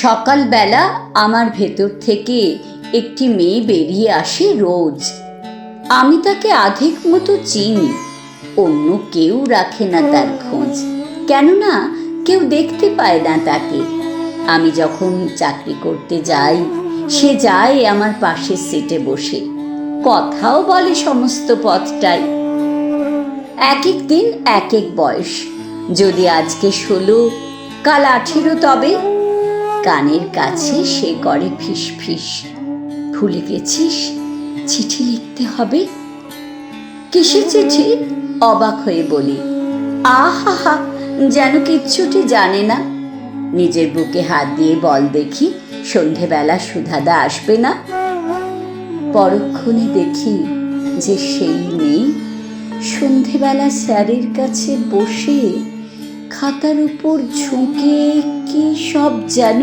সকালবেলা আমার ভেতর থেকে একটি মেয়ে বেরিয়ে আসে রোজ। আমি তাকে আধেক মতো চিনি, অন্য কেউ রাখে না তার খোঁজ, কেননা কেউ দেখতে পায় না তাকে। আমি যখন চাকরি করতে যাই, সে যায় আমার পাশের সিটে বসে, কথাও বলে সমস্ত পথটাই। এক এক দিন এক এক বয়স, যদি আজকে 16, কাল 18, তবে কানের কাছে সে করে ফিস ফিস, ভুলে গেছিস চিঠি লিখতে হবে? কিসের চিঠি? অবাক হয়ে বলি। আহা, যেন কিচ্ছুটি জানে না। নিজের বুকে হাত দিয়ে বল দেখি, সন্ধেবেলা সুধাদা আসবে না? পরক্ষণে দেখি যে সেই মেয়ে সন্ধেবেলা স্যারের কাছে বসে খাতার উপর ঝুঁকে কি সব যেন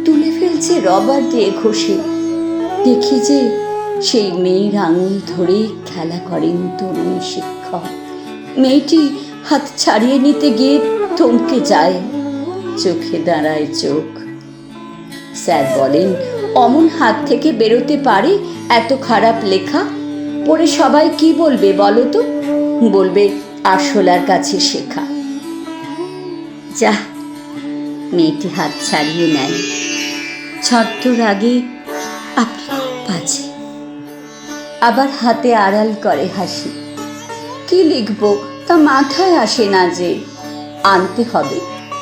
তুলে ফেলছে রবার দিয়ে ঘষে। দেখি যে সেই মেয়ের আঙুল ধরে খেলা করেন তরুণ শিক্ষক। মেয়েটি হাত ছাড়িয়ে নিতে গিয়ে থমকে যায়, চোখে দাঁড়ায় চোখ। স্যার বলেন, অমন হাত থেকে বেরোতে পারে এত খারাপ লেখা? পড়ে সবাই কি বলবে বলো তো? বলবে আরশোলার কাছে শেখা। যা, মেয়েটি হাত ছাড়িয়ে নেয়। ছট্টর আগে আপনি খুব বাজে। আবার হাতে আড়াল করে হাসি। কি লিখবো তা মাথায় আসে না যে। আনতে হবে।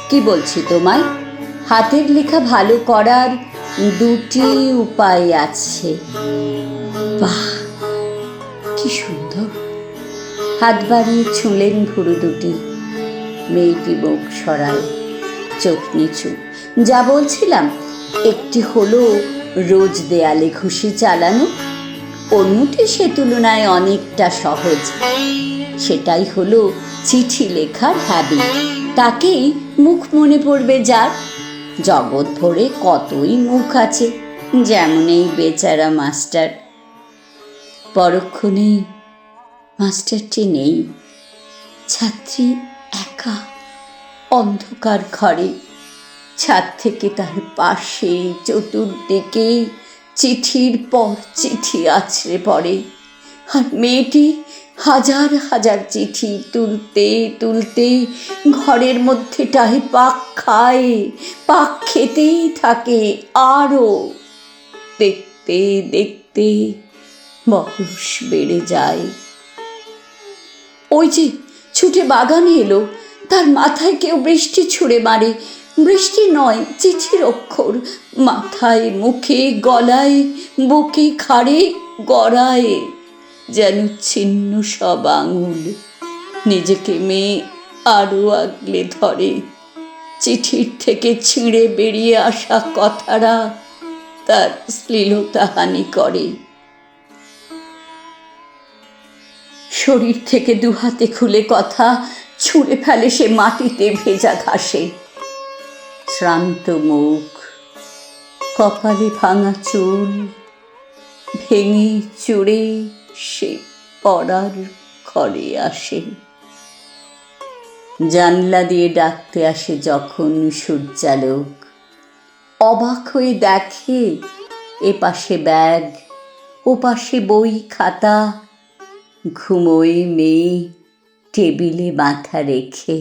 কি বলছি তোমায়, হাতের লেখা ভালো করার 2টি উপায় আছে। বাহ, কি সুন্দর! হাত বাড়িয়ে ছুঁলেন ভুরু দুটি। মেয়েটি মুখ সরায়, চোখ নিচু। যা বলছিলাম, একটি হলো রোজ দেয়ালে ঘুষি চালানো, অন্যটি সে তুলনায় অনেকটা সহজ। সেটাই হলো চিঠি লেখার হ্যাবিট। তাকেই মুখ মনে পড়বে যার। জগৎ ভরে কতই মুখ আছে, যেমন এই বেচারা মাস্টার। পরক্ষণেই মাস্টারটি নেই। ছাত্রী একা অন্ধকার ঘরে। ছাদ থেকে তার পাশে চতুর্দিকে চিঠির পর চিঠি আছড়ে পড়ে, আর মেয়েটি হাজার হাজার চিঠি তুলতে তুলতে ঘরের মধ্যেটায় পাক খায়, পাক খেতেই থাকে। আরও দেখতে দেখতে বয়স বেড়ে যায়। ওই যে ছুটে বাগানে এলো, তার মাথায় কেউ বৃষ্টি ছুঁড়ে মারে। বৃষ্টি নয়, চিঠির অক্ষর। মাথায়, মুখে, গলায়, বুকে, ঘাড়ে, গড়ায় যেন ছিন্ন সব আঙুল। নিজেকে মেয়ে আরো আগলে ধরে। চিঠির থেকে ছিঁড়ে বেরিয়ে আসা কথাটা তার শ্লীলতাহানি করে। শরীর থেকে দুহাতে খুলে কথা ছুঁড়ে ফেলে সে মাটিতে ভেজা ঘাসে। শ্রান্ত মুখ, কপালে ভাঙা চুল, ভেঙে চুড়ে সে পড়ার ঘরে আসে। জানলা দিয়ে ডাকতে আসে যখন সূর্যালোক, অবাক হয়ে দেখে এপাশে ব্যাগ, ওপাশে বই খাতা। ঘুমোয় মেয়ে টেবিলে মাথা রেখে।